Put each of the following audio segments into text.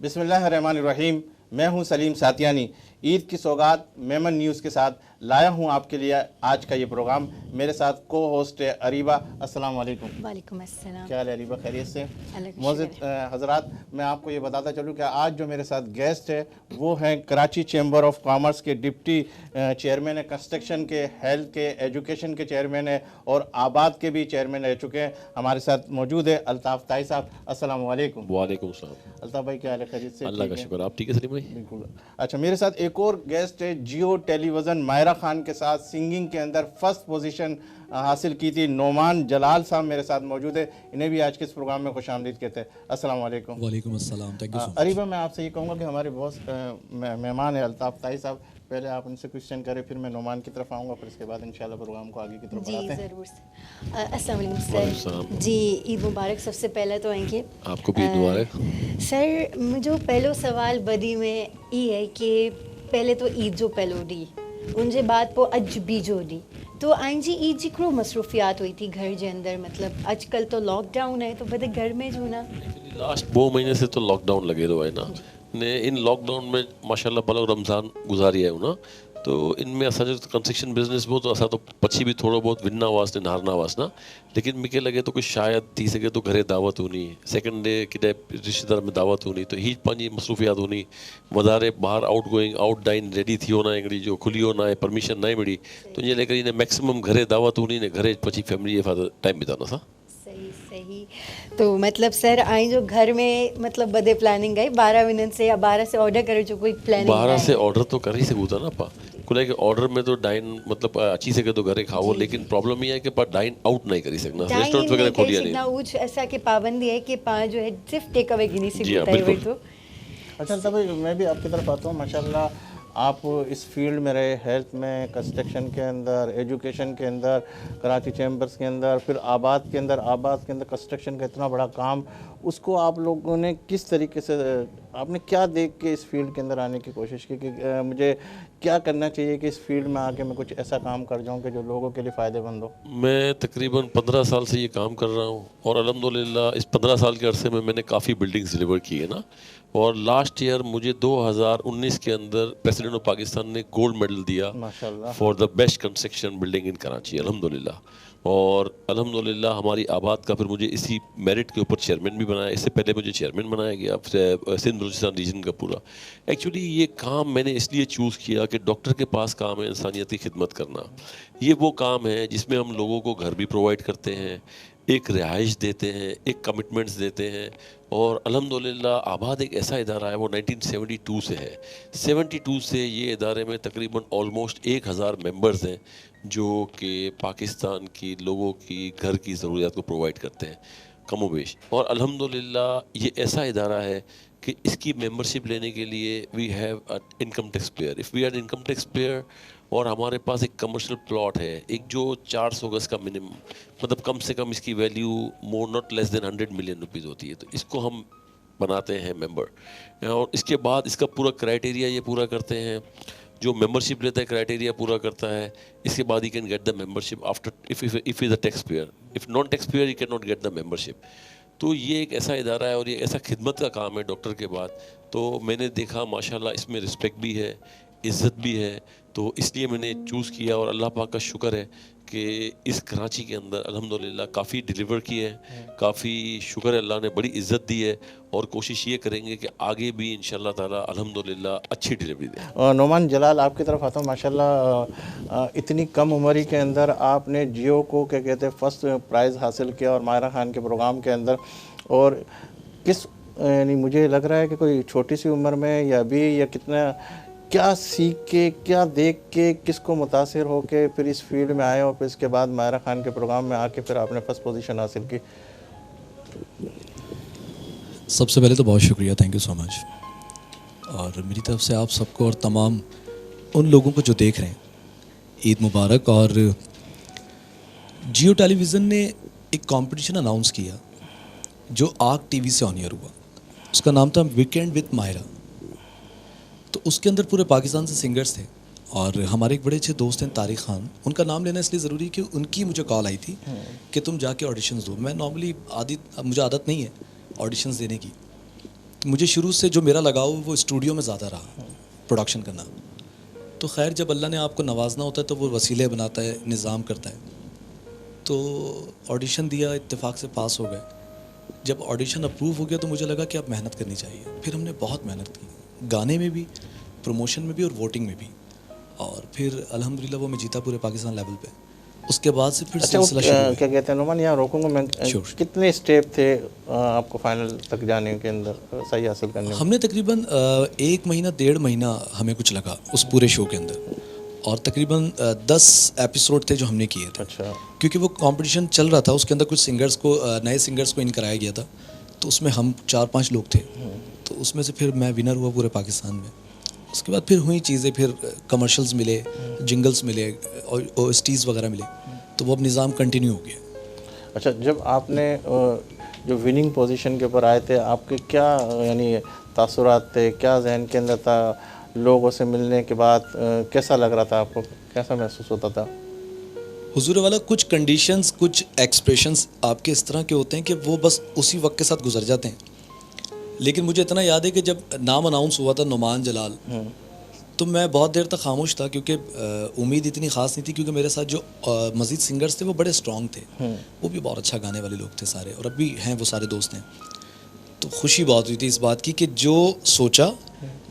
बिस्मिल्लाहिर्रहमानिर्रहीम। मैं हूं सलीम सातियानी। ईद की सौगात मेमन न्यूज़ के साथ लाया हूं आपके लिए आज का ये प्रोग्राम। मेरे साथ को होस्ट है अरीबा। अस्सलाम वालेकुम। वालेकुम अस्सलाम। क्या हाल है अरीबा, खैरियत से? अल्लाह का मौजूद शुक्र है। हजरात, मैं आपको ये बताता चलूँ कि आज जो मेरे साथ गेस्ट है वो हैं कराची चैम्बर ऑफ कॉमर्स के डिप्टी चेयरमैन है, कंस्ट्रक्शन के, हेल्थ के, एजुकेशन के चेयरमैन है और आबाद के भी चेयरमैन रह चुके हैं। हमारे साथ मौजूद है अल्ताफ़ ताई साहब। अस्सलाम वालेकुम। वालेकुम सलाम। अल्ताफ़ भाई, क्या हाल है, खैरियत से? अल्लाह का शुक्र। आप ठीक है सलीम भाई? बिल्कुल। अच्छा, मेरे साथ एक और गेस्ट है जियो टेलीविज़न मायरा खान के साथ सिंगिंग के अंदर फर्स्ट पोजीशन हासिल की थी। नोमान जलाल साहब मेरे साथ मौजूद है। इन्हें भी आज के इस प्रोग्राम में खुशामदीद कहते हैं। अस्सलाम वालेकुम। वालेकुम अस्सलाम। Thank you so much. Areeba, मैं आपसे ये कहूँगा कि हमारे बहुत मेहमान है अल्ताफ़ ताई साहब। पहले आप उनसे क्वेश्चन करें, फिर मैं नोमान की तरफ आऊँगा, फिर इसके बाद इंशाल्लाह प्रोग्राम को आगे की तरफ जी बढ़ाते हैं। ज़रूर। अस्सलाम वालेकुम सर। जी, ईद मुबारक। सबसे पहले तो इनके आपको भी ईद मुबारक। सर, मुझो पहलो सवाल बदी में ये है कि पहले तो ईद जो पहलो डी उनजे बाद पो अज भी जो डी तो आइन जी ईद जिक्रो मसरूफियात हुई थी घर जे अंदर। मतलब आजकल तो लॉकडाउन है तो बदे घर में जो ना लास्ट 2 महीने से तो लॉकडाउन लगे रहो है ना ने। इन लॉकडाउन में माशाल्लाह भलो रमज़ान गुजारी है ना, तो इनमें असां जो कंस्ट्रक्शन बिजनेस वो तो असां तो पछी भी थोड़ो बहुत विना वास ने नारना वास ना, लेकिन मूंखे लगे तो कुछ शायद थी सके तो घरे दावत होनी, सेकंड डे किथे रिश्तेदार में दावत होनी, तो ही पंहिंजी मसरूफियात होनी वधारे ॿाहिरि out going out dine ready थी ना हिकिड़ी जो खुली हो ना परमिशन ना मिली, तो इन करे इन मैक्सिमम घरे दावत होनी ने घरे पछी फैमिली जे टाइम बिताना असां। सही सही। तो मतलब सर आई जो घर में मतलब बदे प्लानिंग है 12 मिनट से या 12 से ऑर्डर करे जो कोई प्लानिंग 12 से ऑर्डर तो कर ही सघूं था ना पा कुल के ऑर्डर में तो डाइन मतलब अची सके तो घरे खाओ, लेकिन प्रॉब्लम ये है कि पा डाइन आउट नहीं करी सकना, रेस्टोरेंट वगैरह खोलिया नहीं। उच ऐसा कि पाबंदी है कि पा जो है सिर्फ टेक अवे गिनी जी हाँ, सकता है बिल्कुल। तो। अच्छा तभी मैं भी आपकी तरफ आता हूँ। माशाल्लाह आप इस फील्ड में रहे, हेल्थ में, कंस्ट्रक्शन के अंदर, एजुकेशन के अंदर, कराची चैम्बर्स के अंदर, फिर आबाद के अंदर कंस्ट्रक्शन का इतना बड़ा काम, उसको आप लोगों ने किस तरीके से, आपने क्या देख के इस फील्ड के अंदर आने की कोशिश की कि मुझे क्या करना चाहिए कि इस फील्ड में आके मैं कुछ ऐसा काम कर जाऊँ कि जो लोगों के लिए फ़ायदेमंद हो? मैं तकरीबन 15 साल से ये काम कर रहा हूँ और अल्हम्दुलिल्लाह इस 15 साल के अरसे में मैंने काफ़ी बिल्डिंग्स डिलीवर की है ना, और लास्ट ईयर मुझे 2019 के अंदर प्रेसिडेंट ऑफ पाकिस्तान ने गोल्ड मेडल दिया माशाल्लाह for the best construction building in Karachi अल्हम्दुलिल्लाह। और अल्हम्दुलिल्लाह हमारी आबाद का फिर मुझे इसी मेरिट के ऊपर चेयरमैन भी बनाया, इससे पहले मुझे चेयरमैन बनाया गया सिंध बलूचिस्तान रीजन का पूरा। एक्चुअली ये काम मैंने इसलिए चूज़ किया कि डॉक्टर के पास काम है इंसानियत की खिदमत करना। ये वो काम है जिसमें हम लोगों को घर भी प्रोवाइड करते हैं, एक रिहाइश देते हैं, एक कमिटमेंट्स देते हैं, और अल्हम्दुलिल्लाह आबाद एक ऐसा इदारा है वो 1972 से है। 72 से ये इदारे में तकरीबन ऑलमोस्ट 1000 मेंबर्स हैं जो कि पाकिस्तान की लोगों की घर की ज़रूरियात को प्रोवाइड करते हैं कमोबेश। और अल्हम्दुलिल्लाह ये ऐसा इदारा है कि इसकी मेंबरशिप लेने के लिए we have income tax payer. If we are income tax payer और हमारे पास एक कमर्शियल प्लॉट है, एक जो 400 गज का मिनिमम, मतलब कम से कम इसकी value more not less than 100 million rupees होती है, तो इसको हम बनाते हैं मेंबर। और इसके बाद इसका पूरा क्राइटेरिया ये पूरा करते हैं, जो मेंबरशिप लेता है क्राइटेरिया पूरा करता है, इसके बाद he can get the membership after if is a tax payer. If non tax payer you can not get the membership. तो ये एक ऐसा इदारा है और ये ऐसा खिदमत का काम है डॉक्टर के बाद। तो मैंने देखा माशाल्लाह इसमें रिस्पेक्ट भी है, इज़्ज़त भी है, तो इसलिए मैंने चूज़ किया। और अल्लाह पाक का शुक्र है कि इस कराची के अंदर अल्हम्दुलिल्लाह काफ़ी डिलीवर किए हैं, काफ़ी शुक्र है अल्लाह ने बड़ी इज़्ज़त दी है, और कोशिश ये करेंगे कि आगे भी इंशाल्लाह ताला अल्हम्दुलिल्लाह अच्छी डिलीवरी दें। नोमान जलाल, आपकी तरफ आता हूँ। माशाल्लाह इतनी कम उम्र के अंदर आपने जियो को क्या कहते हैं फर्स्ट प्राइज़ हासिल किया और मायरा खान के प्रोग्राम के अंदर, और किस यानी मुझे लग रहा है कि कोई छोटी सी उम्र में या अभी या कितना, क्या सीख के, क्या देख के, किसको मुतासिर हो के फिर इस फील्ड में आए और फिर इसके बाद मायरा खान के प्रोग्राम में आके फिर आपने फर्स्ट पोजीशन हासिल की? सबसे पहले तो बहुत शुक्रिया, थैंक यू सो मच। और मेरी तरफ से आप सबको और तमाम उन लोगों को जो देख रहे हैं ईद मुबारक। और जियो टेलीविज़न ने एक कंपटीशन अनाउंस किया जो आग टीवी से ऑन एयर हुआ, उसका नाम था वीकेंड विद मायरा। तो उसके अंदर पूरे पाकिस्तान से सिंगर्स थे और हमारे एक बड़े अच्छे दोस्त हैं तारिक खान, उनका नाम लेना इसलिए ज़रूरी कि उनकी मुझे कॉल आई थी कि तुम जाके ऑडिशंस दो। मैं नॉर्मली मुझे आदत नहीं है ऑडिशंस देने की, कि मुझे शुरू से जो मेरा लगाव वो स्टूडियो में ज़्यादा रहा, प्रोडक्शन करना। तो खैर जब अल्लाह ने आपको नवाजना होता है तो वो वसीले बनाता है, निज़ाम करता है। तो ऑडिशन दिया, इत्तेफाक से पास हो गए। जब ऑडिशन अप्रूव हो गया तो मुझे लगा कि अब मेहनत करनी चाहिए। फिर हमने बहुत मेहनत की, गाने में भी, प्रमोशन में भी और वोटिंग में भी। और फिर अल्हम्दुलिल्लाह वो मैं जीता पूरे पाकिस्तान लेवल पे। उसके बाद से फिर अच्छा, वो सिलसिला शुरू क्या कहते हैं नुमान, यहाँ रोकूंगा मैं। Sure. कितने स्टेप थे आपको फाइनल तक जाने के अंदर सही हासिल करने में? हमने तकरीबन 1 महीना 1.5 महीना हमें कुछ लगा उस पूरे शो के अंदर। और तकरीबन 10 एपिसोड थे जो हमने किए थे। अच्छा। क्योंकि वो कंपटीशन चल रहा था, उसके अंदर कुछ सिंगर्स को नए सिंगर्स को इन कराया गया था। तो उसमें हम 4-5 लोग थे। तो उसमें से फिर मैं विनर हुआ पूरे पाकिस्तान में। उसके बाद फिर हुई चीज़ें, फिर कमर्शियल्स मिले, जिंगल्स मिले और OSTs वगैरह मिले। तो वो अब निज़ाम कंटिन्यू हो गया। अच्छा, जब आपने जो विनिंग पोजीशन के ऊपर आए थे, आपके क्या यानी तासुरात थे, क्या जहन के अंदर था? लोगों से मिलने के बाद कैसा लग रहा था आपको, कैसा महसूस होता था? हुजूर वाला कुछ कंडीशंस, कुछ एक्सप्रेशंस आपके इस तरह के होते हैं कि वो बस उसी वक्त के साथ गुजर जाते हैं। लेकिन मुझे इतना याद है कि जब नाम अनाउंस हुआ था नुमान जलाल, तो मैं बहुत देर तक खामोश था क्योंकि उम्मीद इतनी ख़ास नहीं थी, क्योंकि मेरे साथ जो मज़ीद सिंगर्स थे वो बड़े स्ट्रॉन्ग थे। वो भी बहुत अच्छा गाने वाले लोग थे सारे, और अब भी हैं वो सारे दोस्त हैं। तो खुशी बहुत हुई थी इस बात की कि जो सोचा,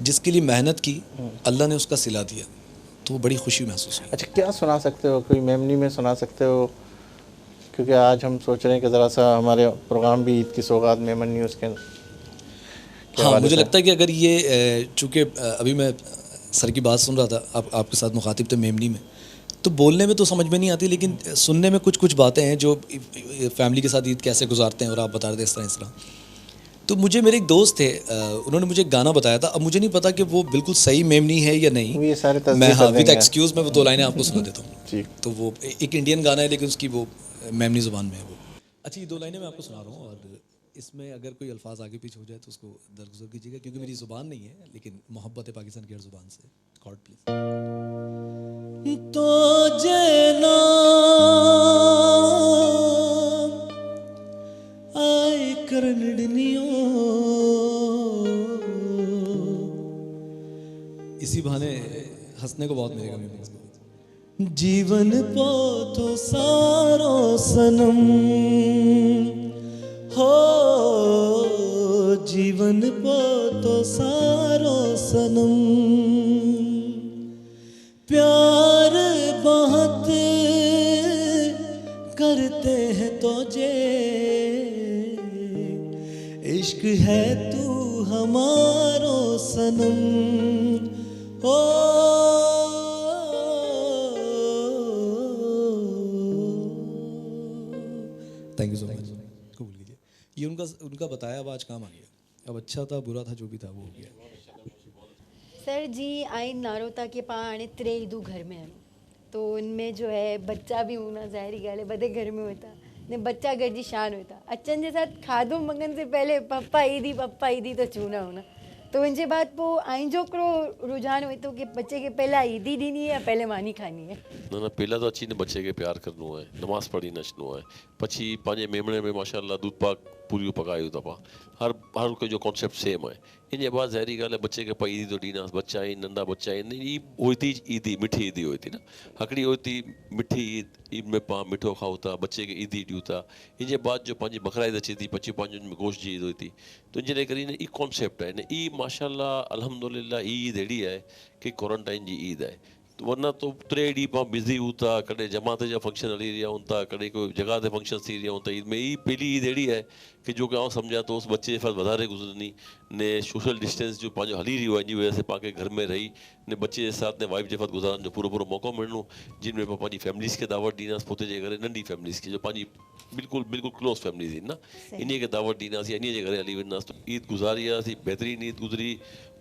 जिसके लिए मेहनत की, अल्लाह ने उसका सिला दिया। तो वो बड़ी खुशी महसूस हुई। अच्छा, क्या सुना सकते हो, कोई मेमनी में सुना सकते हो? क्योंकि आज हम सोच रहे हैं कि ज़रा सा हमारे प्रोग्राम भी ईद की सौगात मेमन न्यूज़ के हाँ, मुझे लगता है कि अगर ये चूँकि अभी मैं सर की बात सुन रहा था, आपके साथ मुखातिब थे मेमनी में, तो बोलने में तो समझ में नहीं आती, लेकिन सुनने में कुछ कुछ बातें हैं जो फैमिली के साथ ईद कैसे गुजारते हैं, और आप बता रहे थे इस तरह। तो मुझे मेरे एक दोस्त थे, उन्होंने मुझे एक गाना बताया था। अब मुझे नहीं पता कि वो बिल्कुल सही मेमनी है या नहीं। ये सारे तस्दीक मैं कर विद देंगे। एक्सक्यूज़ मैं वो 2 लाइनें आपको सुना देता हूँ। जी। तो वो एक इंडियन गाना है, लेकिन उसकी वो मेमनी ज़ुबान में है वो। अच्छा, ये 2 लाइनें मैं आपको सुना रहा हूँ, और इसमें अगर कोई अल्फाज आगे पीछे हो जाए तो उसको दरगुजर कीजिएगा, क्योंकि मेरी ज़ुबान नहीं है, लेकिन मोहब्बत है पाकिस्तान की हर ज़ुबान से। God please. तो जना आए करनड़नियो, इसी बहाने हंसने को बहुत मिलेगा मेरे को। जीवन पोथो सारो सनम हो, जीवन पोथो सारो सनम, प्यार बहुत करते हैं तो जे, इश्क है तू हमारो सनम हो। Thank you so much. कबूल कीजिए। ये उनका बताया अब आज काम आ गया। अब अच्छा था बुरा था जो भी था वो हो गया। सर जी आई नारो था कि पा हाणे 3 ईदू घर में आहिनि, तो उनमें जो है बच्चा भी होना ज़ाहिरी ॻाल्हि है, बदे घर में होता ने बच्चा घर जी शान होता। अचन के साथ खाधो मंगन से पहले पप्पा ईदी तो चूना होना। तो उनके बाद वो आई जो हिकिड़ो रुझान हुए तो कि बच्चे के पहला ईदी ॾिनी है या पहले मानी खानी है? न पहिला तो अची ने बच्चे खे प्यार करिणो आहे, नमाज़ पढ़ी न अचिणो आहे, पछी पंहिंजे मेमणे में माशाअल्लाह दूध पाक पूरियूं पकायूं था पाण। हर कोई जो कॉन्सेप्ट सेम आहे। इन जे बाद ज़ाहिरी ॻाल्हि आहे बच्चे खे पाण ईदी तो ॾींदासीं, बच्चा आहिनि, नंढा बच्चा आहिनि, ई होती ईदी मिठी ईदी हुई थी न, हिकिड़ी होती मिठी ईद में पाण मिठो खाऊं था, बच्चे खे ईदी ॾियूं था। इन जे बाद जो पंहिंजी बकरा ईद अचे थी, पछी पंहिंजो में गोश्त जी ईद हुई थी। तो इन जे करे ई कॉन्सेप्ट आहे न, ई माशाअल्लाह अल्हम्दुलिल्लाह ई ईद अहिड़ी आहे कि क्वारंटाइन जी ईद आहे। वरना तो 3 ॾींहं पाण बिज़ी हूं था, कॾहिं जमात जा फंक्शन हली रहिया हूं था, कॾहिं कोई जॻह ते फंक्शन थी रहिया हूं था। ईद में ई पहली ईद अहिड़ी आहे कि जो कि आउं सम्झां थो उस बच्चे जे साथ वधारे गुज़रनी ने सोशल डिस्टेंस जो पंहिंजो हली रहियो आहे, इन जी वजह से पाण खे घर में रही ने बच्चे जे साथ ने वाइफ जे साथ गुज़ारण जो पूरो मौक़ो मिलणो, जिन में पाण पंहिंजी फैमिलीज़ खे दावत ॾींदासीं, पोते जे करे नंढी फैमिलीज़ खे जो पंहिंजी बिल्कुलु क्लोज़ फैमिलीज़ आहिनि न, इन खे दावत ॾींदासीं, इन जे घरे हली वेंदासीं। तो ईद गुज़ारी आहे, बहितरीनु ईद गुज़री।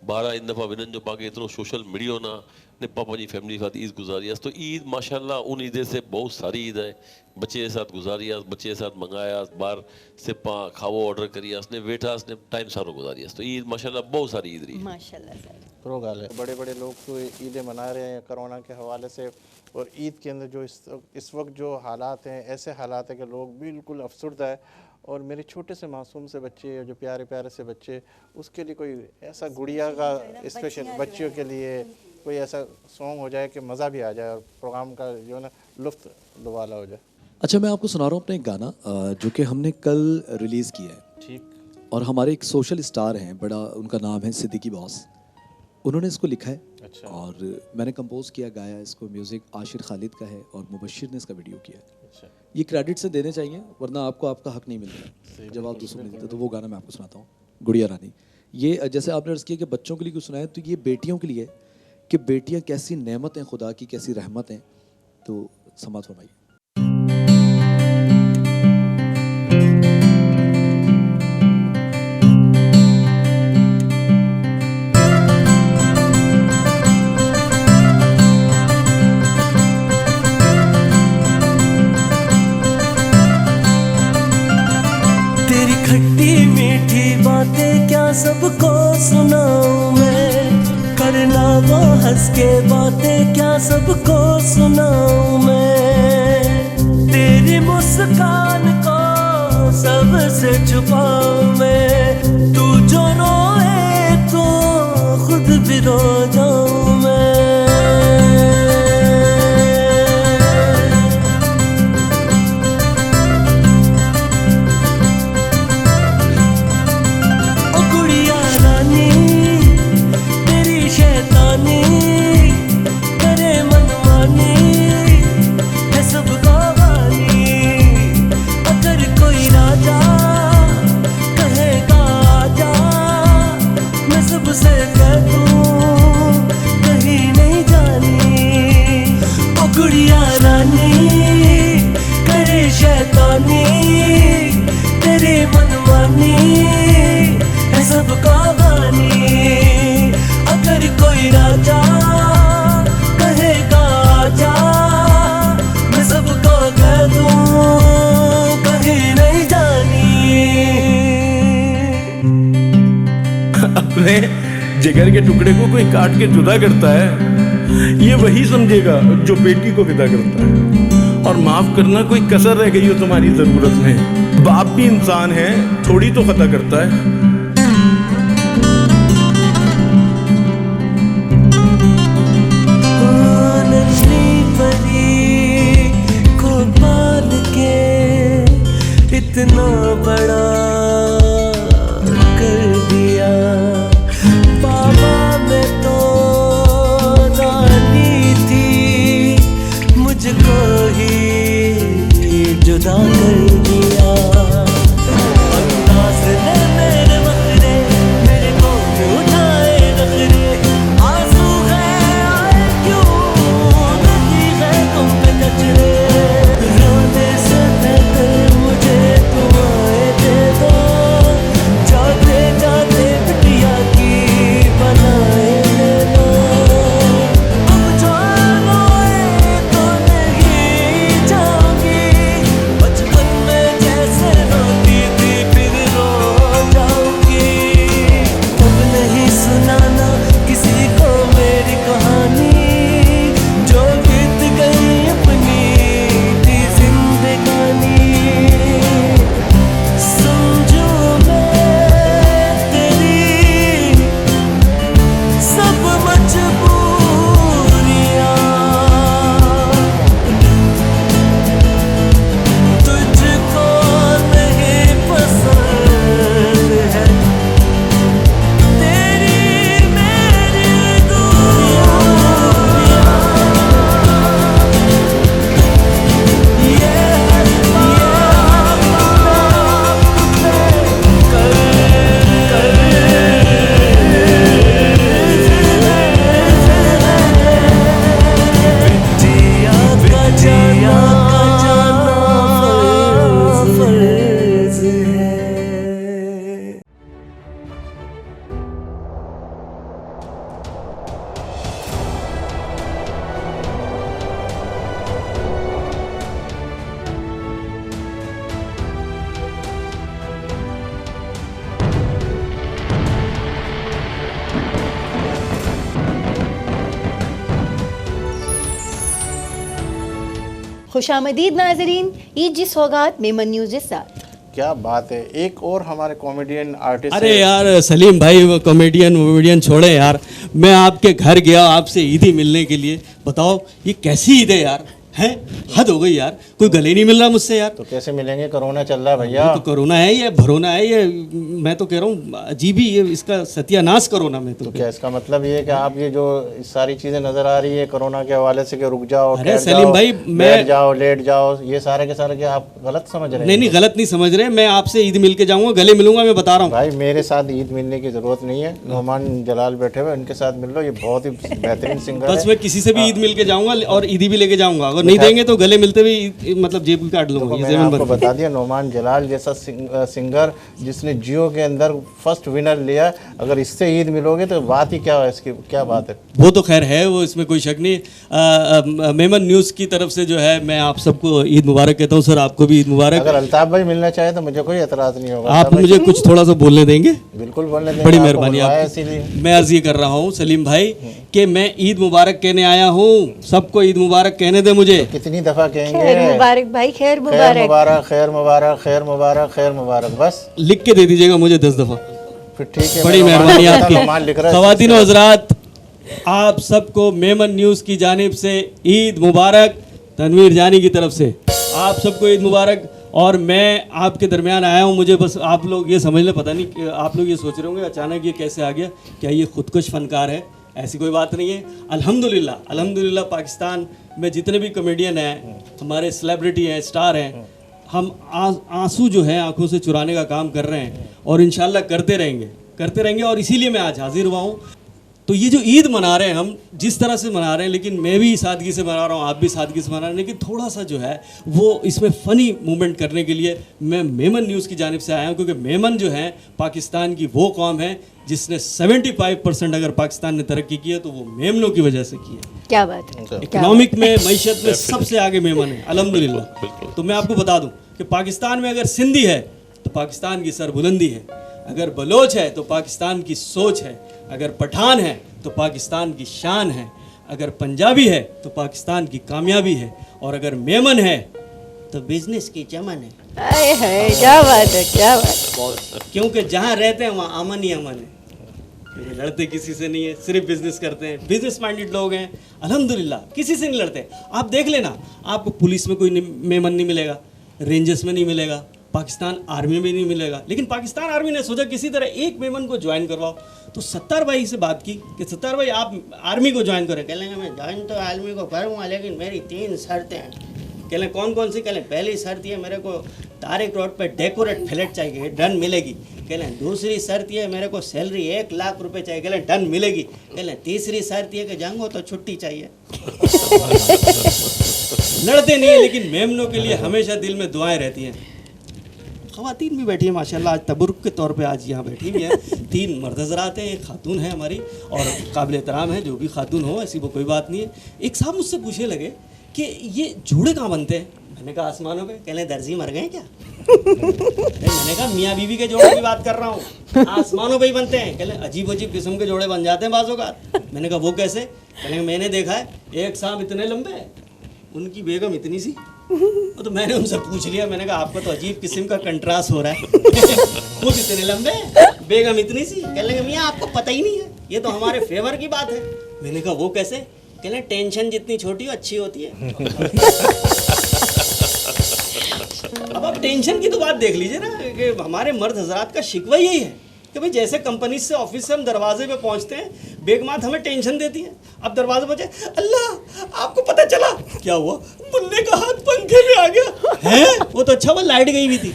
12 इन दफ़ा विननि जो पाण खे एतिरो सोशल मिलियो न, ने पाण पंहिंजी फैमिली के साथ ईद गुजारी है। तो ईद माशाल्लाह उन ईद से बहुत सारी ईद है, बच्चे के साथ गुजारी, बच्चे के साथ मंगाया, बाहर से खावो ऑर्डर करिए, ने वेठा ने टाइम सारो गुजारी। तो ईद माशाल्लाह बहुत सारी ईद रही माशाल्लाह सर। प्रो गाल है, बड़े बड़े लोग तो ईदें मना रहे हैं कोरोना के हवाले से, और ईद के अंदर जो इस वक्त जो हालात हैं, ऐसे हालात है कि लोग बिल्कुल अफसरदा है और मेरे छोटे से मासूम से बच्चे, जो प्यारे प्यारे से बच्चे, उसके लिए कोई ऐसा गुड़िया का स्पेशल बच्चियों के लिए कोई ऐसा सॉन्ग हो जाए कि मज़ा भी आ जाए और प्रोग्राम का जो है ना लुत्फ़ दुबाला हो जाए। अच्छा, मैं आपको सुना रहा हूँ अपना एक गाना जो कि हमने कल रिलीज़ किया है। ठीक। और हमारे एक सोशल स्टार हैं, बड़ा उनका नाम है सिद्दीकी बॉस, उन्होंने इसको लिखा है। अच्छा। और मैंने कंपोज किया, गाया इसको, म्यूज़िक आशिर खालिद का है और मुबशिर ने इसका वीडियो किया है। अच्छा। ये क्रेडिट से देने चाहिए, वरना आपको आपका हक नहीं मिलता जब आप दूसरों को देते। तो वो गाना मैं आपको सुनाता हूँ, गुड़िया रानी। ये जैसे आपने अर्ज़ किया कि बच्चों के लिए कुछ सुनाया, तो ये बेटियों के लिए कि बेटियाँ कैसी नेमत हैं खुदा की, कैसी रहमत हैं। तो समात फरमाइए। तेरी खट्टी मीठी बातें क्या सबको सुनाऊं मैं, करना वो हंस के बातें क्या सबको सुनाऊं मैं, तेरी मुस्कान को सबसे छुपाऊं मैं, तू जो रोए तो खुद भी रो जाऊं मैं। अपने जिगर के टुकड़े को कोई काट के जुदा करता है, ये वही समझेगा जो बेटी को विदा करता है। और माफ करना, कोई कसर रह गई हो तुम्हारी जरूरत में, बाप भी इंसान है, थोड़ी तो खता करता है। इतना बड़ा कर दिया बाबा, मैं तो रानी थी, मुझको ही जुदा कर दिया। अंदाज़ ने मेरे मखरे, मेरे को क्यों उठाए नखरे, आंसू है आए क्यों, नदी है तुम पे कचरे, रोने से बेहतर मुझे तुम आए दे दो, जाते जाते बिटिया की बनाए ले लो। अब जान आए तो नहीं जाऊंगी, बचपन में जैसे रोती थी फिर रो जाऊंगी। अब नहीं सुनाना किसी को मेरी कहानी, जो बीत गई अपनी थी जिंदगानी। समझो मैं तेरी सब मजबूरियां, तुझको नहीं पसंद है तेरी मेरी दूरियां। जिया का जाना फर्ज है। खुशामदीद नाजरीन, ईद जी सौगात मेमन न्यूज़ के साथ। क्या बात है। एक और हमारे कॉमेडियन आर्टिस्ट अरे यार सलीम भाई, वो कॉमेडियन छोड़े यार। मैं आपके घर गया आपसे ईदी मिलने के लिए, बताओ ये कैसी ईद है यार, हैं? हद हो गई यार, कोई गले नहीं मिल रहा मुझसे यार। तो कैसे मिलेंगे, कोरोना चल रहा है भैया। तो कोरोना है ये भरोना है ये, मैं तो कह रहा हूँ अजीब ही ये इसका सत्यानाश कोरोना में तो। क्या इसका मतलब ये है कि आप ये जो सारी चीजें नजर आ रही है कोरोना के हवाले से कि रुक जाओ, अरे ठहर सलीम जाओ, भाई, बैठ जाओ, लेट जाओ, ये सारे के सारे क्या आप गलत समझ रहे हैं? नहीं गलत नहीं समझ रहे, मैं आपसे ईद मिल के जाऊँगा, गले मिलूंगा, मैं बता रहा हूँ। भाई मेरे साथ ईद मिलने की जरूरत नहीं है, नोमान जलाल बैठे हुए उनके साथ मिल लो, ये बहुत ही बेहतरीन सिंगर बस है। मैं किसी से भी ईद मिल के जाऊंगा और ईदी भी लेके जाऊंगा, अगर नहीं देंगे तो गले मिलते हुए मतलब जेब भी काट लूंगा। देखो, ये मैंने ज़मीन आपको बंद। बता दिया, नोमान जलाल जैसा सिंगर जिसने जियो के अंदर फर्स्ट विनर लिया, अगर इससे ईद मिलोगे तो बात ही क्या है, इसकी क्या बात है। वो तो खैर है, वो इसमें कोई शक नहीं। मेमन न्यूज़ की तरफ से जो है मैं आप सबको ईद मुबारक कहता हूँ। सर आपको भी ईद मुबारक। अगर अल्ताफ भाई मिलना चाहे तो मुझे कोई एतराज नहीं होगा। आप अल्ताफ मुझे भाई, कुछ थोड़ा सा बोलने देंगे? बिल्कुल बोलने देंगे, बड़ी आपको मेहरबानी बुलवाया आपकी। इसीलिए। मैं अर्ज ये कर रहा हूँ सलीम भाई कि मैं ईद मुबारक कहने आया हूँ, सबको ईद मुबारक कहने दे मुझे। कितनी दफा कहेंगे खैर मुबारक भाई, खैर खैर मुबारक। मुबारक, खैर मुबारक, खैर मुबारक, खैर मुबारक, बस लिख के दे दीजिएगा मुझे 10 दफ़ा। फिर ठीक है। बड़ी मैं मेहरबानी नोमान आपकी। नोमान लिख रहा है। ख़वातीन व हज़रात, आप सबको मेमन न्यूज़ की जानिब से ईद मुबारक, तनवीर जानी की तरफ से आप सबको ईद मुबारक। और मैं आपके दरमियान आया हूँ, मुझे बस आप लोग ये समझ लें, पता नहीं कि आप लोग ये सोच रहे होंगे अचानक ये कैसे आ गया, क्या ये खुदकुश फनकार है? ऐसी कोई बात नहीं है। अल्हम्दुलिल्लाह अल्हम्दुलिल्लाह पाकिस्तान में जितने भी कॉमेडियन हैं, हमारे सेलिब्रिटी हैं, स्टार हैं, हम आंसू जो है आंखों से चुराने का काम कर रहे हैं और इंशाल्लाह करते रहेंगे। और इसीलिए मैं आज हाजिर हुआ हूँ। तो ये जो ईद मना रहे हैं हम जिस तरह से मना रहे हैं, लेकिन मैं भी सादगी से मना रहा हूँ, आप भी सादगी से मना रहे हैं, लेकिन थोड़ा सा जो है वो इसमें फ़नी मूवमेंट करने के लिए मैं मेमन न्यूज़ की जानिब से आया हूँ। क्योंकि मेमन जो है पाकिस्तान की वो कौम है जिसने 75% अगर पाकिस्तान ने तरक्की की है तो वो मेमनों की वजह से की है। क्या बात है, इकोनॉमिक में, मईशत में सबसे आगे मेमन है अल्हम्दुलिल्लाह। तो मैं आपको बता दूं कि पाकिस्तान में अगर सिंधी है तो पाकिस्तान की सरबुलंदी है, अगर बलोच है तो पाकिस्तान की सोच है, अगर पठान है तो पाकिस्तान की शान है, अगर पंजाबी है तो पाकिस्तान की कामयाबी है, और अगर मेमन है तो बिजनेस की चमन है। आए हाय, क्या बात है, क्या बात। क्योंकि जहाँ रहते हैं वहाँ अमन ही अमन है, लड़ते किसी से नहीं है, सिर्फ बिजनेस करते हैं, बिजनेस माइंडेड लोग हैं अल्हम्दुलिल्लाह, किसी से नहीं लड़ते। आप देख लेना, आपको पुलिस में कोई मेमन नहीं मिलेगा, रेंजर्स में नहीं मिलेगा, पाकिस्तान आर्मी में नहीं मिलेगा। लेकिन पाकिस्तान आर्मी ने सोचा किसी तरह एक मेमन को ज्वाइन करवाओ, तो सत्तार भाई से बात की कि सत्तार भाई आप आर्मी को ज्वाइन करें। कह लेंगे मैं ज्वाइन तो आर्मी को करूँगा लेकिन मेरी 3 शर्तें हैं। कह लें कौन से? कह लें पहली शर्त ये मेरे को तारिक रोड पे डेकोरेट फ्लैट चाहिए, डन मिलेगी। कह लें दूसरी शर्त ये मेरे को सैलरी 1 लाख रुपए चाहिए, कह लें डन मिलेगी। कह लें तीसरी शर्त ये कि जंग हो तो छुट्टी चाहिए। लड़ते नहीं है लेकिन मेमनों के लिए हमेशा दिल में दुआएं रहती हैं। ख़वातीन भी बैठी हैं माशाल्लाह, आज तबरुक के तौर पे आज यहाँ बैठी हुई हैं। 3 मर्द हज़रात हैं, एक खातून है हमारी और काबिल एहतराम है, जो भी खातून हो ऐसी वो कोई बात नहीं है। एक साहब मुझसे पूछने लगे कि ये जूड़े कहाँ बनते हैं? मैंने कहा आसमानों पे। कहने दर्जी मर गए क्या? मैंने कहा मियाँ बीवी के जोड़े की बात कर रहा हूँ, आसमानों पे ही बनते हैं। कहने अजीब अजीब किस्म के जोड़े बन जाते हैं बाज़ों का। मैंने कहा वो कैसे? कहने मैंने देखा है, एक सांप इतने लंबे, उनकी बेगम इतनी सी। तो मैंने उनसे पूछ लिया, मैंने कहा आपका तो अजीब किस्म का कंट्रास्ट हो रहा है, खुद इतने लंबे, बेगम इतनी सी। कह लेंगे मियाँ आपको पता ही नहीं है, ये तो हमारे फेवर की बात है। मैंने कहा वो कैसे? कह लें टेंशन जितनी छोटी हो अच्छी होती है। अब आप टेंशन की तो बात देख लीजिए ना कि हमारे मर्द हजरात का शिकवा यही है कि भाई जैसे कंपनी से ऑफिस से हम दरवाजे पे पहुंचते हैं, बेगमात हमें टेंशन देती है। अब दरवाजे पहुंचे, अल्लाह आपको पता चला क्या हुआ? मुन्ने का हाथ पंखे में आ गया है। वो तो अच्छा वो लाइट गई हुई थी।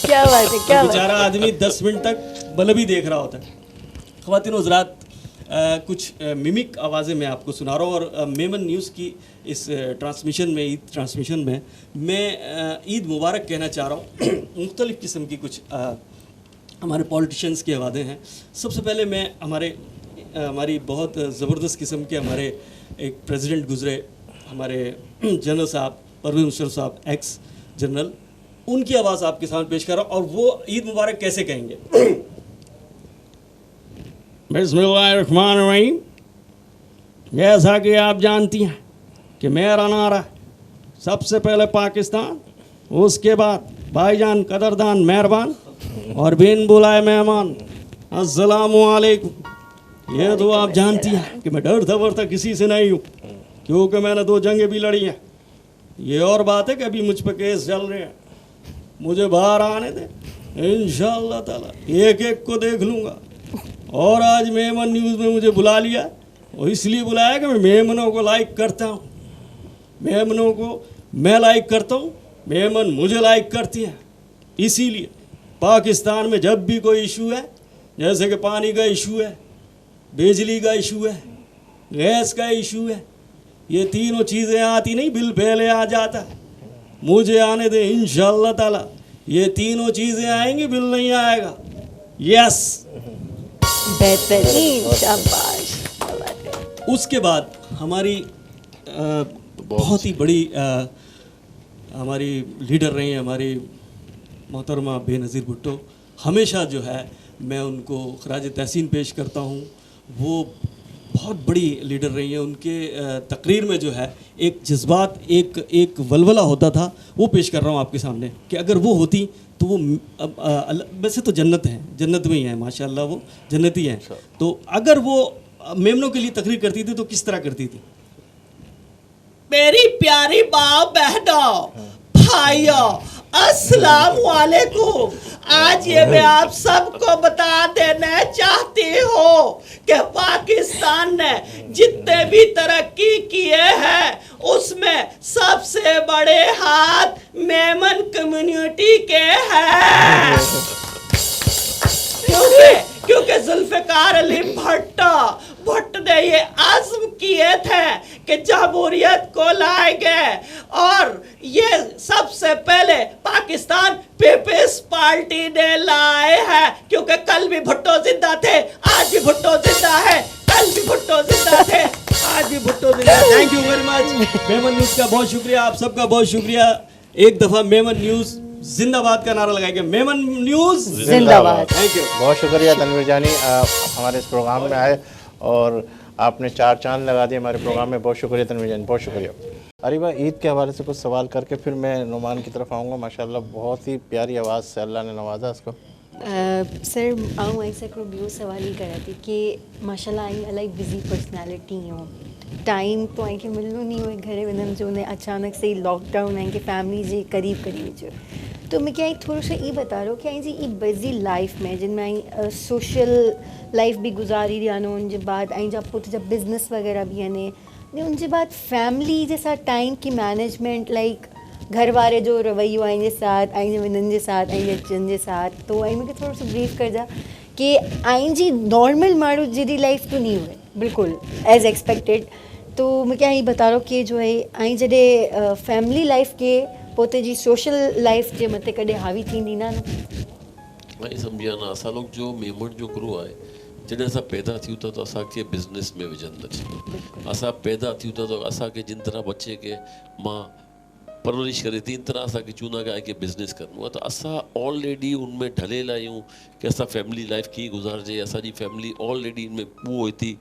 क्या बात है, क्या बात। बेचारा आदमी 10 मिनट तक बल्ब ही देख रहा होता है। ख़वातीन हज़रात, कुछ मिमिक आवाज़ें मैं आपको सुना रहा हूँ और मेमन न्यूज़ की इस ट्रांसमिशन में, ईद ट्रांसमिशन में मैं ईद मुबारक कहना चाह रहा हूँ। मुख्तलिफ़ किस्म की कुछ हमारे पॉलिटिशियंस के वादे हैं। सबसे पहले मैं हमारी बहुत ज़बरदस्त किस्म के हमारे एक प्रेसिडेंट गुज़रे, हमारे जनरल साहब परवेज़ मुशर्रफ साहब, एक्स जनरल, उनकी आवाज़ आपके सामने पेश कर रहा हूँ। और वो ईद मुबारक कैसे कहेंगे? बिस्मिल्लाहिर्रहमानिर्रहीम। जैसा कि आप जानती हैं कि मेरा नारा सबसे पहले पाकिस्तान उसके बाद भाईजान कदरदान मेहरबान और बिन बुलाए मेहमान, अस्सलामु अलैकुम। ये तो आप जानती हैं कि मैं डरता वरता किसी से नहीं हूँ, क्योंकि मैंने 2 जंगें भी लड़ी हैं। ये और बात है कि अभी मुझ पर केस चल रहे हैं, मुझे बाहर आने दें, इंशाअल्लाह ताला एक एक को देख लूँगा। और आज मेमन न्यूज़ में मुझे बुला लिया, और इसलिए बुलाया कि मैं मेमनों को लाइक करता हूँ, मेमनों को मैं लाइक करता हूँ, मेमन मुझे लाइक करती है। इसीलिए पाकिस्तान में जब भी कोई इशू है, जैसे कि पानी का इशू है, बिजली का इशू है, गैस का इशू है, ये तीनों चीज़ें आती नहीं, बिल पहले आ जाता है। मुझे आने दे इंशाअल्लाह ताला, ये तीनों चीज़ें आएंगी, बिल नहीं आएगा। यस, बेहतरीन, शाबाश, क्या बात है। उसके बाद हमारी बहुत ही बड़ी हमारी लीडर रही हैं हमारी मोहतरमा बेनज़ीर भुट्टो। हमेशा जो है मैं उनको खराज तहसीन पेश करता हूँ। वो बहुत बड़ी लीडर रही हैं। उनके तकरीर में जो है एक जज्बात, एक वलवला होता था, वो पेश कर रहा हूँ आपके सामने कि अगर वो होती तो वो वैसे तो जन्नत है, जन्नत में ही है माशाल्लाह, वो जन्नती हैं। तो अगर वो मेमनों के लिए तकरीर करती थी तो किस तरह करती थी? मेरी प्यारी माँ बहनों भाइयों, अस्सलाम वालेकुम। आज ये मैं आप सबको बता देना चाहती हूँ कि पाकिस्तान ने जितने भी तरक्की किए हैं उसमें सबसे बड़े हाथ मेमन कम्युनिटी के हैं। क्योंकि जुल्फ़िकार अली भट्ट ने ये आज़म किए थे कि जमहूरियत को लाएंगे, और ये सबसे पहले पाकिस्तान पीपल्स पार्टी ने लाए हैं। क्योंकि कल भी भुट्टो जिंदा थे, आज भी भुट्टो जिंदा है, कल भी भुट्टो जिंदा थे, आज भी भुट्टो जिंदा है। Thank you very much. Memon news का बहुत शुक्रिया, आप सबका बहुत शुक्रिया। एक दफ़ा मेमन न्यूज़ जिंदाबाद का नारा लगाएंगे। मेमन न्यूज़ जिंदाबाद। Thank you. बहुत शुक्रिया तनवीर जानी, आप हमारे इस प्रोग्राम में आए और आपने 4 चांद लगा दिए हमारे प्रोग्राम में। बहुत शुक्रिया तनवीर जानी, बहुत शुक्रिया। अरीबा, ईद के हवाले से कुछ सवाल करके फिर मैं नुमान की तरफ आऊँगा। माशाल्लाह बहुत ही प्यारी आवाज़ से अल्लाह ने नवाजा उसको। सर आऊँ ऐसा को ॿियो सवाल ही करा थी कि माशाल्लाह आई इलाही बिज़ी पर्सनैलिटी हूँ, टाइम तो आई खे मिलनो नहीं हुए घरे वञण जो, ने अचानक से ही लॉकडाउन आई कि फैमिली जे करीब जो, तो मैं क्या थोड़ा सा ये बता रहा हूँ कि आई जी बिज़ी लाइफ में जिनमें आई सोशल लाइफ भी गुजारी रही आनो, उनके बाद आई जा पुट जब बिज़नेस वगैरह भी आने, उनके बाद फैमिली जैसा टाइम की मैनेजमेंट, लाइक घर वारे जो रवैयो आइंजे साथ, आइंजे वनन जे साथ, आइंजे अचन जे साथ, तो आई मूंखे थोड़ा सा ब्रीफ कर जा कि आई जी नॉर्मल माण्हू जी लाइफ तो नहीं हुए बिल्कुल एज एक्सपेक्टेड। तो मैं क्या ये बता रहा हूँ कि जो है आई जॾहिं फैमिली लाइफ के पोते जी सोशल लाइफ जे मथे कॾहिं हावी थींदी न मैं सम्झिया न असां लोग जो मेमन जो ग्रो आहे, जॾहिं असां पैदा थियूं था तो असांखे बिज़नेस में विझनि नथी। असां पैदा थियूं था तो असांखे जिन तरह बच्चे के मां परवरिश करे तीन तरह असांखे चूंदा कि के बिज़नेस करिणो आहे, त असां ऑलरेडी उनमें ढलियल आहियूं कि असां फैमिली लाइफ कीअं गुज़ारिजे। असांजी फैमिली ऑलरेडी इनमें उहो थी,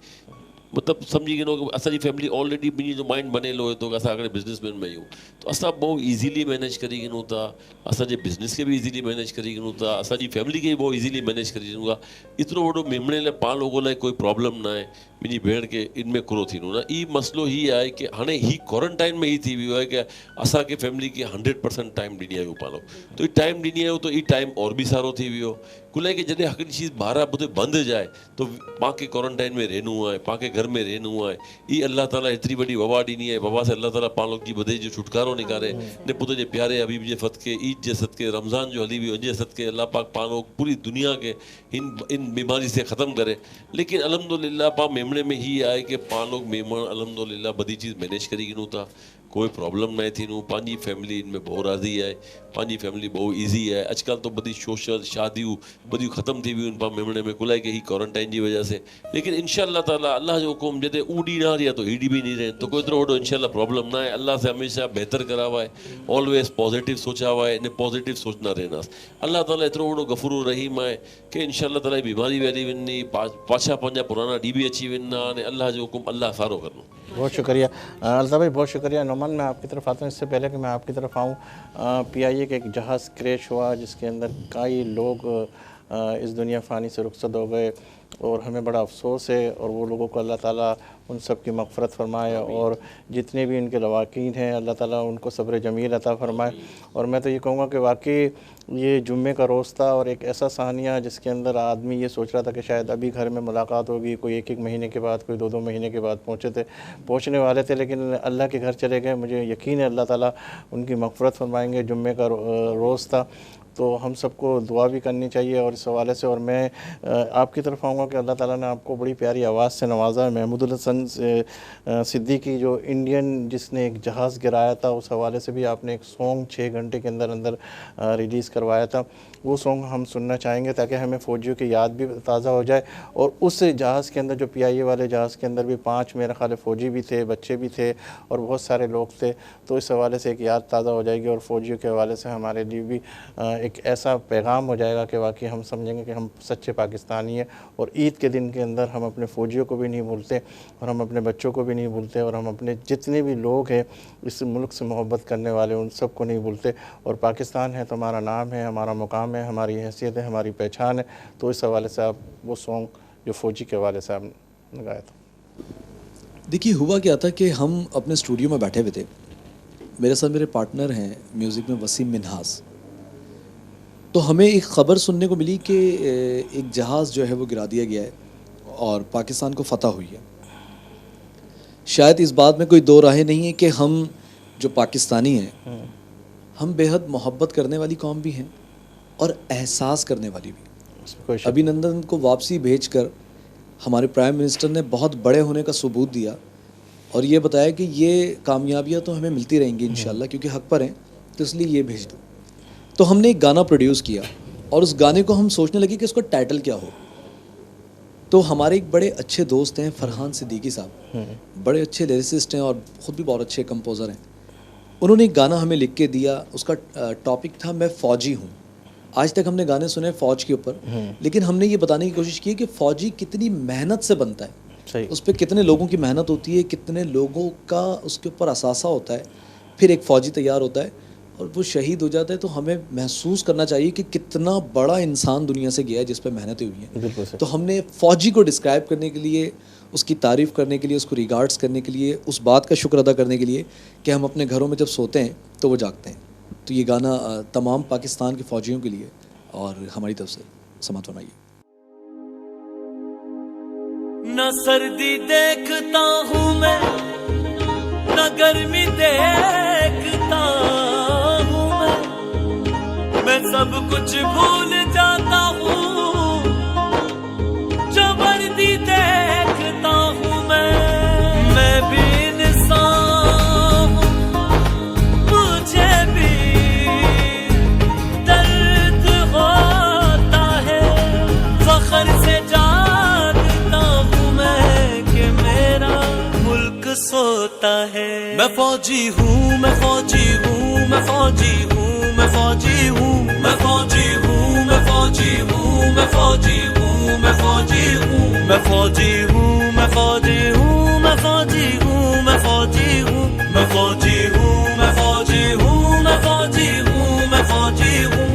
मतिलबु सम्झी गिनो कि असांजी फैमिली ऑलरेडी ॿिन्ही जो माइंड बनियल हुए थो कि असां हाणे बिज़नेसमैन में आहियूं, त असां बहु ईज़ीली मैनेज करे गिनूं था, असांजे बिज़नेस खे बि ईज़ीली मैनेज करे गिनूं था, असांजी फैमिली खे बि बहु ईज़ीली मैनेज करे गिनूं था। एतिरो वॾो मेमणे लाइ पाण लोगों लाइ कोई प्रॉब्लम न आहे, मुंहिंजी भेण खे इनमें कुरो थींदो न। ई मसइलो हीअ आहे कि हाणे ही क्वारंटाइन में ही थी वियो आहे कि असांखे फैमिली खे 100% टाइम ॾिनी आहियूं पाण, तो ई टाइम ॾिनी आहियूं तो ई टाइम और बि सारो थी वियो। कुल है कि जॾहिं हिकिड़ी चीज़ ॿाहिरां ॿुधे बंदि जाए तो पाण खे क्वारंटाइन में रहणो आहे, पाण खे घर में रहणो आहे। ई अल्लाह ताला एतिरी वॾी वबा ॾिनी आहे, वबा से अल्लाह ताला पाण लोग जी बदे जो छुटकारो निकारे, ने पुत जे प्यारे हबीब जे सदके, ईद जे सदके, रमज़ान जो हली वियो जे सदके अल्लाह पाक पाण लोग पूरी दुनिया के इन बीमारी से ख़त्म करे। लेकिन अल्हम्दुलिल्लाह पाण मेमणे में ही आहे कि पाण लोग मेमण अल्हम्दुलिल्लाह बड़ी चीज़ मैनेज करे गिनूं था, कोई प्रॉब्लम न थी। पंहिंजी फैमिली इनमें बहुत राज़ी है, पंहिंजी फैमिली बहुत ईज़ी है। अजकल तो बड़ी सोशल शादियों बड़ी ख़त्म थी हुई पाण मेमणे में, कुल है कि ही क्वारंटाइन की वजह से। लेकिन इंशाअल्लाह ताला अल्लाह जो हुकुम जॾहिं ऊ ॾींहुं न रही तो हीडी भी नहीं रहे, तो कोई एतिरो वॾो इंशाअल्लाह प्रॉब्लम ना है। अल्लाह से हमेशा बेहतर करा हुआ है, ऑलवेज पॉजिटिव सोचा हुआ है, इन पॉजिटिव सोचना रहना। अल्लाह ताला एतिरो वॾो गफ़ूर रहीम है कि इंशाअल्लाह ताला बीमारी वेली वञी, पाछा पंहिंजा पुराना ॾींहं बि अची वञा, अने अल्लाह जो हुकुम अल्लाह सारो करनो। बहुत शुक्रिया अल्ताफ़ भाई, बहुत शुक्रिया। नोमान, मैं आपकी तरफ आता हूँ। इससे पहले कि मैं आपकी तरफ आऊँ, PIA का एक जहाज़ क्रैश हुआ जिसके अंदर कई लोग इस दुनिया फ़ानी से रुखसत हो गए और हमें बड़ा अफसोस है। और वो लोगों को अल्लाह ताला उन सब की मग़फ़रत फ़रमाए और जितने भी इनके लवाकीन हैं अल्लाह ताला उनको सब्र जमील अता फ़रमाए। और मैं तो ये कहूँगा कि वाकई ये जुम्मे का रोज़ था और एक ऐसा सानिया जिसके अंदर आदमी ये सोच रहा था कि शायद अभी घर में मुलाकात होगी, कोई 1-1 महीने के बाद, कोई 2-2 महीने के बाद पहुँचने वाले थे, लेकिन अल्लाह के घर चले गए। मुझे यकीन है अल्लाह ताला उनकी मग़फ़रत फ़रमाएंगे। जुम्मे का रोज़ था, तो हम सबको दुआ भी करनी चाहिए और इस हवाले से। और मैं आपकी तरफ आऊँगा कि अल्लाह ताला ने आपको बड़ी प्यारी आवाज़ से नवाजा है। महमूदुल हसन सिद्दीकी जो इंडियन जिसने एक जहाज़ गिराया था, उस हवाले से भी आपने एक सॉन्ग 6 घंटे के अंदर अंदर रिलीज़ करवाया था। वो सॉन्ग हम सुनना चाहेंगे ताकि हमें फ़ौजियों की याद भी ताज़ा हो जाए। और उस जहाज़ के अंदर जो PIA वाले जहाज़ के अंदर भी 5 मेरे ख्याल फ़ौजी भी थे, बच्चे भी थे और बहुत सारे लोग थे। तो इस हवाले से एक याद ताज़ा हो जाएगी और फ़ौजियों के हवाले से हमारे लिए भी एक ऐसा पैगाम हो जाएगा कि वाकई हम समझेंगे कि हम सच्चे पाकिस्तानी हैं। और ईद के दिन के अंदर हम अपने फ़ौजियों को भी नहीं भूलते और हम अपने बच्चों को भी नहीं भूलते और हम अपने जितने भी लोग हैं इस मुल्क से मोहब्बत करने वाले उन सब को नहीं भूलते। और पाकिस्तान है तो हमारा नाम है, हमारा मुकाम है, हमारी हैसियत है, हमारी पहचान है। तो इस हवाले से आप वो सॉन्ग जो फ़ौजी के हवाले से आपने गाया था। देखिए, हुआ क्या था कि हम अपने स्टूडियो में बैठे हुए थे। मेरे साथ मेरे पार्टनर हैं म्यूज़िक में, वसीम मिन्हास। तो हमें एक ख़बर सुनने को मिली कि एक जहाज़ जो है वो गिरा दिया गया है और पाकिस्तान को फ़तह हुई है। शायद इस बात में कोई दो राहें नहीं है कि हम जो पाकिस्तानी हैं, हम बेहद मोहब्बत करने वाली कौम भी हैं और एहसास करने वाली भी। अभिनंदन को वापसी भेजकर हमारे प्राइम मिनिस्टर ने बहुत बड़े होने का सबूत दिया और ये बताया कि ये कामयाबियाँ तो हमें मिलती रहेंगी इंशाल्लाह, क्योंकि हक पर हैं, तो इसलिए ये भेज दो। तो हमने एक गाना प्रोड्यूस किया और उस गाने को हम सोचने लगे कि इसका टाइटल क्या हो। तो हमारे एक बड़े अच्छे दोस्त हैं फरहान सिद्दीकी साहब, बड़े अच्छे लिरिसिस्ट हैं और ख़ुद भी बहुत अच्छे कंपोज़र हैं। उन्होंने एक गाना हमें लिख के दिया, उसका टॉपिक था मैं फ़ौजी हूँ। आज तक हमने गाने सुने फ़ौज के ऊपर, लेकिन हमने ये बताने की कोशिश की कि फ़ौजी कितनी मेहनत से बनता है, उस पर कितने लोगों की मेहनत होती है, कितने लोगों का उसके ऊपर असासा होता है, फिर एक फ़ौजी तैयार होता है और वो शहीद हो जाता है। तो हमें महसूस करना चाहिए कि कितना बड़ा इंसान दुनिया से गया है जिस पर मेहनतें हुई हैं। तो हमने फ़ौजी को डिस्क्राइब करने के लिए, उसकी तारीफ़ करने के लिए, उसको रिगार्ड्स करने के लिए, उस बात का शुक्र अदा करने के लिए कि हम अपने घरों में जब सोते हैं तो वो जागते हैं। तो ये गाना तमाम पाकिस्तान के फ़ौजियों के लिए और हमारी तरफ से समाअत फरमाइए। न सर्दी देखता हूँ मैं, न गर्मी देखता हूँ मैं सब कुछ भूल जाता हूँ जो वर्दी देखता हूँ मैं भी इंसान हूँ, मुझे भी दर्द होता है, फख्र से जानता हूँ मैं कि मेरा मुल्क सोता है। मैं फ़ौजी हूँ, मैं फ़ौजी हूँ, मैं फ़ौजी हूँ, मैं फ़ौजी हूँ, मैं फ़ौजी हूँ, मैं फ़ौजी हूँ, मैं फ़ौजी हूँ, मैं फ़ौजी हूँ, मैं फ़ौजी हूँ, मैं फ़ौजी हूँ, मैं फ़ौजी हूँ, मैं फ़ौजी हूँ, मैं फ़ौजी हूँ, मैं फ़ौजी हूँ, मैं फ़ौजी हूँ, मैं फ़ौजी हूँ।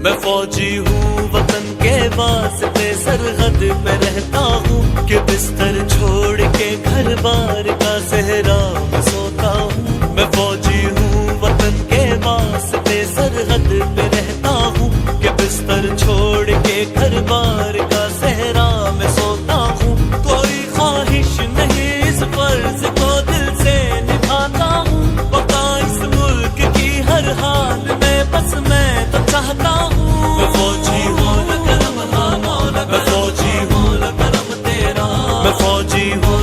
मैं फ़ौजी हूँ, वतन के वास्ते सरहद पे रहता हूँ कि बिस्तर छोड़ के घर बार का सहरा में सोता हूँ। मैं फ़ौजी हूँ, वतन के वास्ते सरहद पे रहता हूँ कि बिस्तर छोड़ के घर बार का सहरा में सोता हूँ। कोई ख्वाहिश नहीं इस फर्ज को दिल से निभाता हूँ, बका इस मुल्क की हर हाल में बस मैं तो चाहता हूँ। मैं फ़ौजी हूँ न करम हाँ मौला, मैं फ़ौजी हूँ न करम तेरा, मैं फ़ौजी हूँ,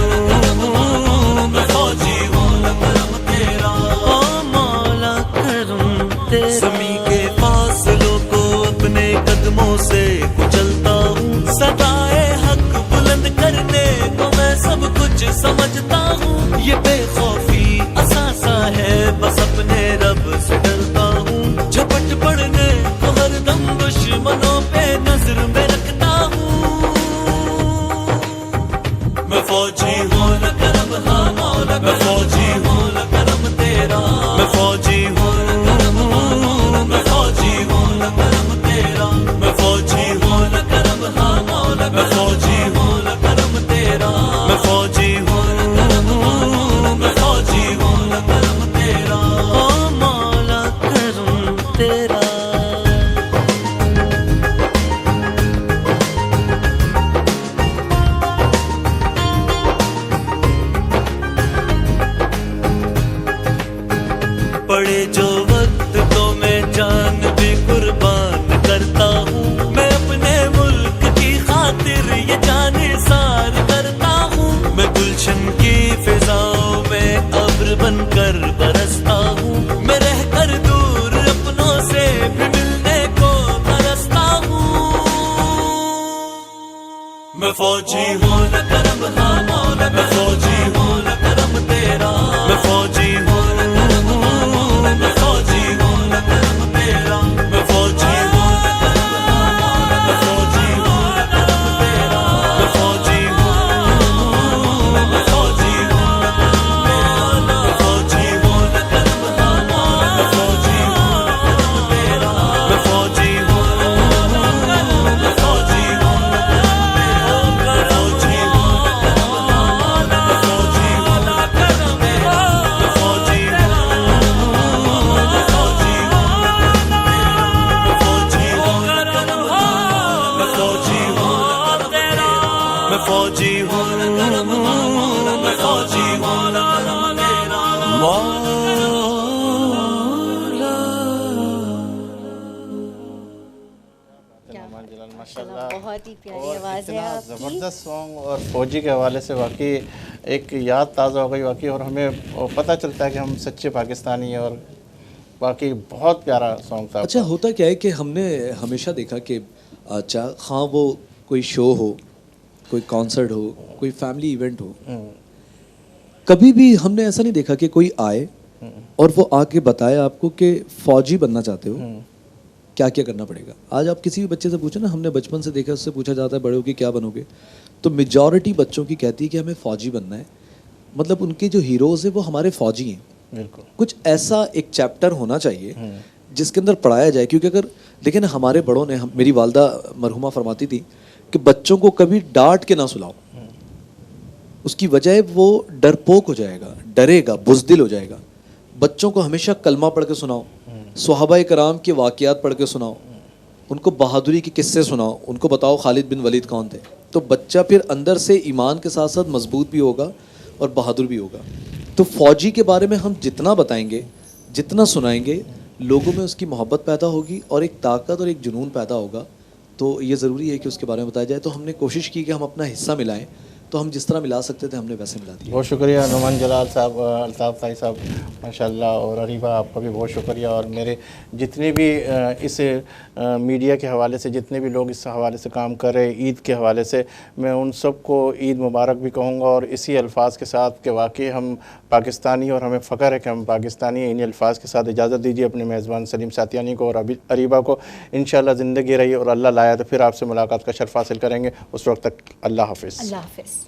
मैं फ़ौजी हूँ न करम तेरा, ओ मौला करम तेरा। ज़मीं के फासलों को अपने कदमों से कुचलता हूँ, सदाए हक बुलंद करने को मैं सब कुछ समझता हूँ। ये बेखौफी असासा है बस मैं फौजी हूँ न करम हाँ मौला, मैं फौजी हूँ न करम तेरा, मैं फौजी हूँ न करम हाँ मौला, मैं फौजी हूँ न करम तेरा, मैं फौजी हूँ न करम हाँ मौला, मैं फौजी हूँ न करम तेरा, मैं फौजी हूँ मैं फौजी हूँ न करम तेरा, मैं फौजी हूँ न करम हाँ मौला, मैं फौजी हूँ न करम तेरा, मैं फौजी हूँ मैं फौजी हूँ न करम तेरा, मैं फौजी हूँ न करम हाँ मौला, मैं फौजी हूँ न करम तेरा, मैं फौजी हूँ मैं फौजी हूँ न करम तेरा, मैं फौजी हूँ न करम हाँ मैं फौजी हूँ न करम तेरा, मैं फौजी हूँ न करम हाँ मौला, मैं फौजी हूँ न करम तेरा मौला। क्या नुमान जलाल, माशाल्लाह, माशाल्लाह। बहुत ही प्यारी और आवाज़ है इतना आपकी। ज़बरदस्त सॉन्ग और फौजी के हवाले से वाकई एक याद ताज़ा हो गई वाकई, और हमें पता चलता है कि हम सच्चे पाकिस्तानी हैं, और वाकई बहुत प्यारा सॉन्ग था अच्छा, आपका। होता क्या है कि हमने हमेशा देखा कि अच्छा हाँ, वो कोई शो हो, कोई कॉन्सर्ट हो, कोई फैमिली इवेंट हो, कभी भी हमने ऐसा नहीं देखा कि कोई आए और वो आके बताए आपको कि फौजी बनना चाहते हो, क्या क्या करना पड़ेगा। आज आप किसी भी बच्चे से पूछो ना, हमने बचपन से देखा, उससे पूछा जाता है बड़े होके क्या बनोगे, तो मेजॉरिटी बच्चों की कहती है कि हमें फ़ौजी बनना है। मतलब उनके जो हीरोज़ हैं वो हमारे फ़ौजी हैं। बिल्कुल। कुछ ऐसा एक चैप्टर होना चाहिए जिसके अंदर पढ़ाया जाए, क्योंकि अगर देखें ना, हमारे बड़ों ने, मेरी वालदा मरहुमा फरमाती थी कि बच्चों को कभी डांट के ना सुलाओ, उसकी वजह वो डरपोक हो जाएगा, डरेगा, बुज़दिल हो जाएगा। बच्चों को हमेशा कलमा पढ़ के सुनाओ, सहाबाए कराम के वाक़यात पढ़ के सुनाओ, उनको बहादुरी के किस्से सुनाओ, उनको बताओ खालिद बिन वलीद कौन थे, तो बच्चा फिर अंदर से ईमान के साथ साथ मजबूत भी होगा और बहादुर भी होगा। तो फ़ौजी के बारे में हम जितना बताएंगे, जितना सुनाएंगे, लोगों में उसकी मोहब्बत पैदा होगी और एक ताकत और एक जुनून पैदा होगा। तो ये ज़रूरी है कि उसके बारे में बताया जाए। तो हमने कोशिश की कि हम अपना हिस्सा मिलाएं, तो हम जिस तरह मिला सकते थे हमने वैसे मिला दिया। बहुत शुक्रिया नुमान जलाल साहब, अल्ताफ़ ताई साहब, माशाल्लाह, और अरीबा आपका भी बहुत शुक्रिया। और मेरे जितने भी इस मीडिया के हवाले से जितने भी लोग इस हवाले से काम कर रहे हैं ईद के हवाले से, मैं उन सबको ईद मुबारक भी कहूँगा, और इसी अल्फाज के साथ कि वाकई हम पाकिस्तानी और हमें फ़ख्र है कि हम पाकिस्तानी हैं। इन्हीं अल्फाज के साथ इजाज़त दीजिए अपने मेज़बान सलीम सातियानी को और अरीबा को। इंशाअल्लाह ज़िंदगी रही और अल्लाह लाया तो फिर आपसे मुलाकात का शर्फ़ हासिल करेंगे। उस वक्त तक अल्लाह हाफ़िज़। अल्लाह हाफ़िज़।